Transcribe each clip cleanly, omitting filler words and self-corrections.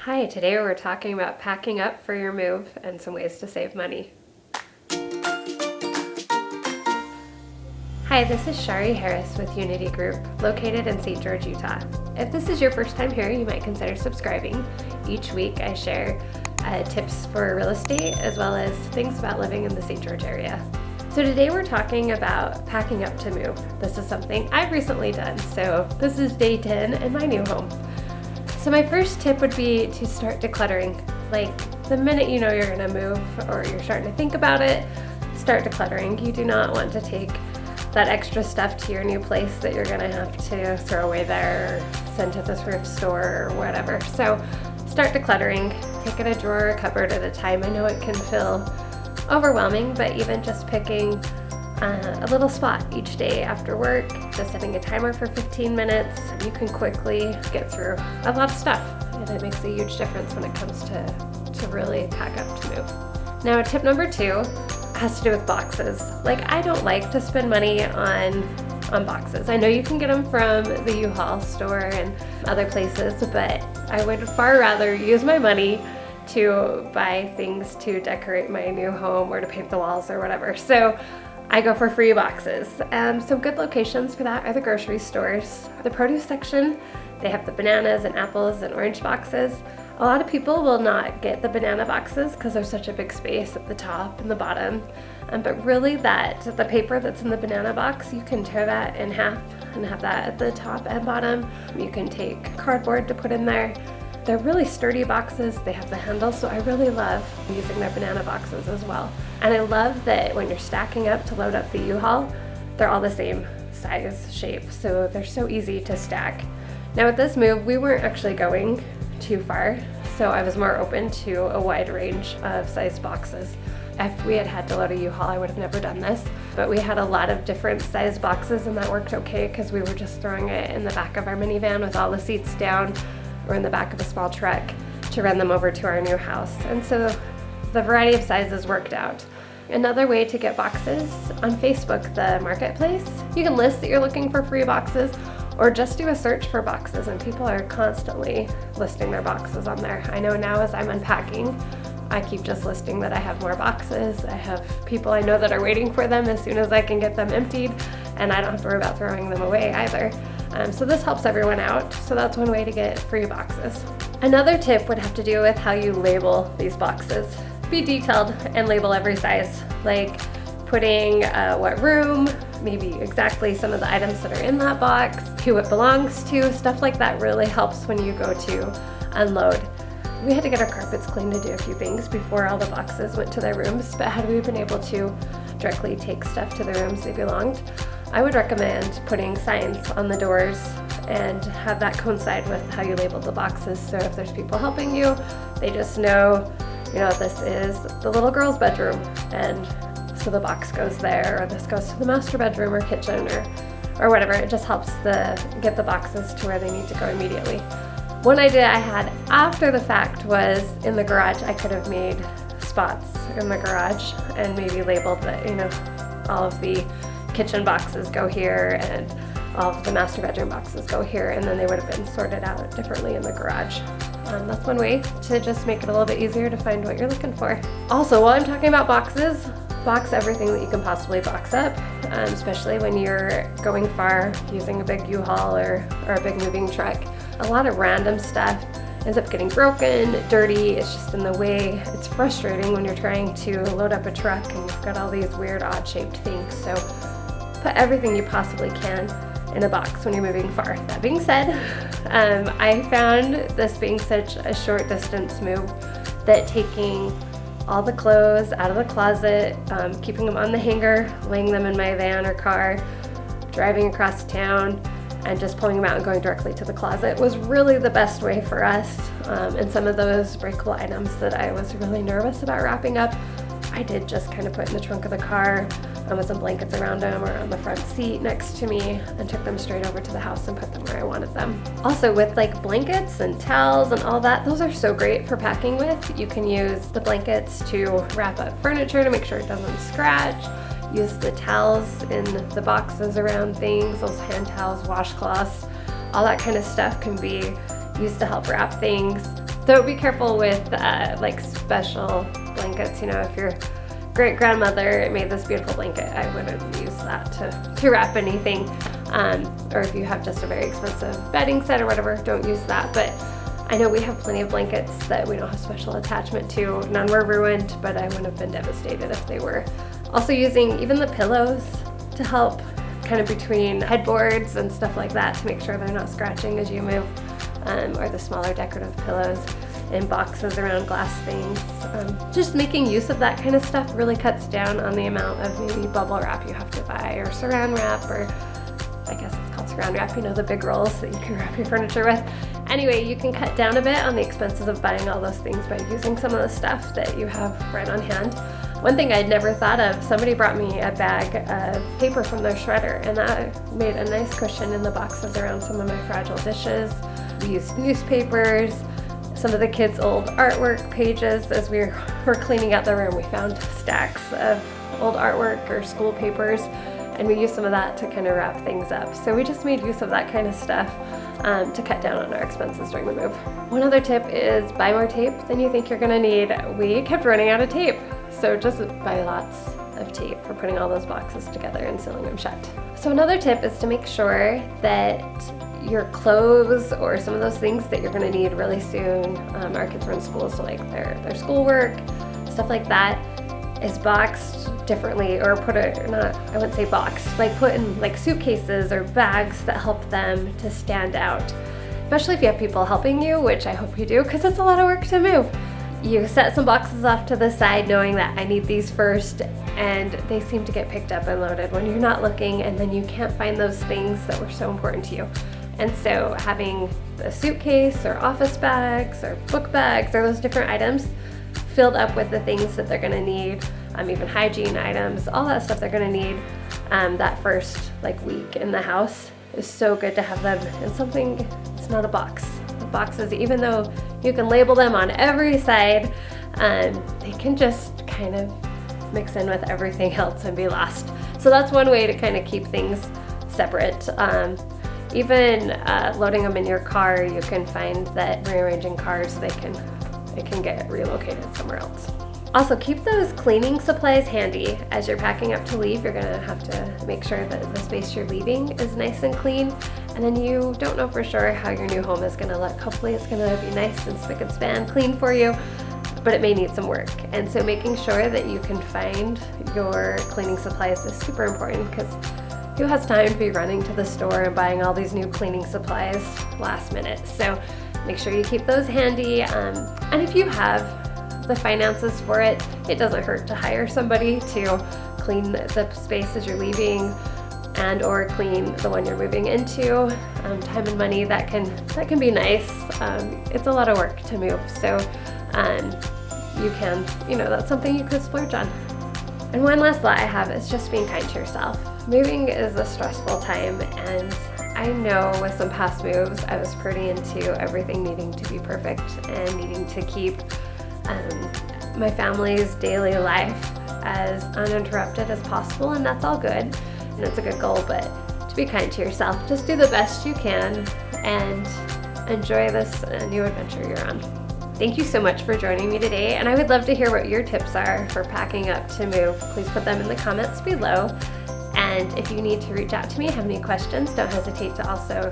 Hi, today we're talking about packing up for your move and some ways to save money. Hi, this is Sharee Harris with Unity Group, located in St. George, Utah. If this is your first time here, you might consider subscribing. Each week I share tips for real estate as well as things about living in the St. George area. So today we're talking about packing up to move. This is something I've recently done, so this is day 10 in my new home. So my first tip would be to start decluttering. Like the minute you know you're gonna move or you're starting to think about it, start decluttering. You do not want to take that extra stuff to your new place that you're gonna have to throw away there or send to the thrift store or whatever. So start decluttering, take it a drawer, a cupboard at a time. I know it can feel overwhelming, but even just picking a little spot each day after work, just setting a timer for 15 minutes, you can quickly get through a lot of stuff, and it makes a huge difference when it comes to really pack up to move. Now, tip number 2 has to do with boxes. Like, I don't like to spend money on boxes. I know you can get them from the U-Haul store and other places, but I would far rather use my money to buy things to decorate my new home or to paint the walls or whatever. So I go for free boxes. Some good locations for that are the grocery stores. The produce section, they have the bananas and apples and orange boxes. A lot of people will not get the banana boxes because there's such a big space at the top and the bottom. But really the paper that's in the banana box, you can tear that in half and have that at the top and bottom. You can take cardboard to put in there. They're really sturdy boxes. They have the handles, so I really love using their banana boxes as well. And I love that when you're stacking up to load up the U-Haul, they're all the same size, shape, so they're so easy to stack. Now with this move, we weren't actually going too far, so I was more open to a wide range of size boxes. If we had had to load a U-Haul, I would have never done this, but we had a lot of different size boxes and that worked okay because we were just throwing it in the back of our minivan with all the seats down or in the back of a small truck to run them over to our new house. And so the variety of sizes worked out. Another way to get boxes, on Facebook, the marketplace, you can list that you're looking for free boxes or just do a search for boxes, and people are constantly listing their boxes on there. I know now as I'm unpacking, I keep just listing that I have more boxes. I have people I know that are waiting for them as soon as I can get them emptied, and I don't have to worry about throwing them away either. So this helps everyone out. So that's one way to get free boxes. Another tip would have to do with how you label these boxes. Be detailed and label every size, like putting what room, maybe exactly some of the items that are in that box, who it belongs to. Stuff like that really helps when you go to unload. We had to get our carpets cleaned to do a few things before all the boxes went to their rooms, but had we been able to directly take stuff to the rooms they belonged, I would recommend putting signs on the doors and have that coincide with how you labeled the boxes. So if there's people helping you, they just know, this is the little girl's bedroom, and so the box goes there, or this goes to the master bedroom or kitchen or whatever. It just helps get the boxes to where they need to go immediately. One idea I had after the fact was in the garage. I could have made spots in the garage and maybe labeled that, all of the kitchen boxes go here and all of the master bedroom boxes go here, and then they would have been sorted out differently in the garage. That's one way to just make it a little bit easier to find what you're looking for. Also, while I'm talking about boxes, box everything that you can possibly box up, especially when you're going far using a big U-Haul or a big moving truck. A lot of random stuff ends up getting broken, dirty, it's just in the way. It's frustrating when you're trying to load up a truck and you've got all these weird odd-shaped things. So put everything you possibly can in a box when you're moving far. That being said, I found this being such a short distance move that taking all the clothes out of the closet, keeping them on the hanger, laying them in my van or car, driving across town, and just pulling them out and going directly to the closet was really the best way for us. And some of those breakable items that I was really nervous about wrapping up, I did just kind of put in the trunk of the car with some blankets around them or on the front seat next to me, and took them straight over to the house and put them where I wanted them. Also, with like blankets and towels and all that, those are so great for packing with. You can use the blankets to wrap up furniture to make sure it doesn't scratch. Use the towels in the boxes around things, those hand towels, washcloths, all that kind of stuff can be used to help wrap things. So be careful with like special blankets. You know, if your great grandmother made this beautiful blanket, I wouldn't use that to wrap anything. Or if you have just a very expensive bedding set or whatever, don't use that. But I know we have plenty of blankets that we don't have special attachment to. None were ruined, but I wouldn't have been devastated if they were. Also using even the pillows to help kind of between headboards and stuff like that to make sure they're not scratching as you move, or the smaller decorative pillows in boxes around glass things. Just making use of that kind of stuff really cuts down on the amount of maybe bubble wrap you have to buy, or saran wrap, or I guess it's called saran wrap, you know, the big rolls that you can wrap your furniture with. Anyway, you can cut down a bit on the expenses of buying all those things by using some of the stuff that you have right on hand. One thing I'd never thought of, somebody brought me a bag of paper from their shredder, and that made a nice cushion in the boxes around some of my fragile dishes. We used newspapers, some of the kids' old artwork pages. As we were cleaning out the room, we found stacks of old artwork or school papers, and we used some of that to kind of wrap things up. So we just made use of that kind of stuff to cut down on our expenses during the move. One other tip is buy more tape than you think you're gonna need. We kept running out of tape, so just buy lots of tape for putting all those boxes together and sealing them shut. So another tip is to make sure that your clothes or some of those things that you're gonna need really soon, our kids are in school, so like their schoolwork, stuff like that, is boxed differently, or I wouldn't say boxed, like put in like suitcases or bags that help them to stand out. Especially if you have people helping you, which I hope you do, because it's a lot of work to move. You set some boxes off to the side knowing that I need these first, and they seem to get picked up and loaded when you're not looking, and then you can't find those things that were so important to you. And so having a suitcase or office bags or book bags or those different items filled up with the things that they're gonna need, even hygiene items, all that stuff they're gonna need that first like week in the house is so good to have them in something. It's not a box. The boxes, even though you can label them on every side, they can just kind of mix in with everything else and be lost. So that's one way to kind of keep things separate. Even loading them in your car, you can find that rearranging cars, it can get relocated somewhere else. Also, keep those cleaning supplies handy. As you're packing up to leave, you're gonna have to make sure that the space you're leaving is nice and clean, and then you don't know for sure how your new home is gonna look. Hopefully it's gonna be nice and spick and span clean for you, but it may need some work. And so making sure that you can find your cleaning supplies is super important, because who has time to be running to the store and buying all these new cleaning supplies last minute? So make sure you keep those handy. And if you have the finances for it, it doesn't hurt to hire somebody to clean the space as you're leaving and or clean the one you're moving into. Time and money, that can be nice. It's a lot of work to move, so you can, that's something you could splurge on. And one last thought I have is just being kind to yourself. Moving is a stressful time, and I know with some past moves, I was pretty into everything needing to be perfect and needing to keep my family's daily life as uninterrupted as possible, and that's all good, and it's a good goal, but to be kind to yourself, just do the best you can and enjoy this new adventure you're on. Thank you so much for joining me today, and I would love to hear what your tips are for packing up to move. Please put them in the comments below. And if you need to reach out to me, have any questions, don't hesitate to also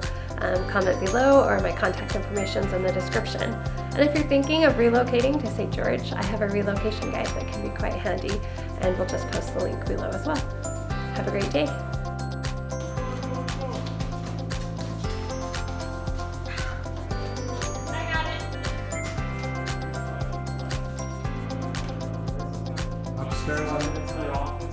comment below, or my contact information is in the description. And if you're thinking of relocating to St. George, I have a relocation guide that can be quite handy, and we'll just post the link below as well. Have a great day. Upstairs on the office.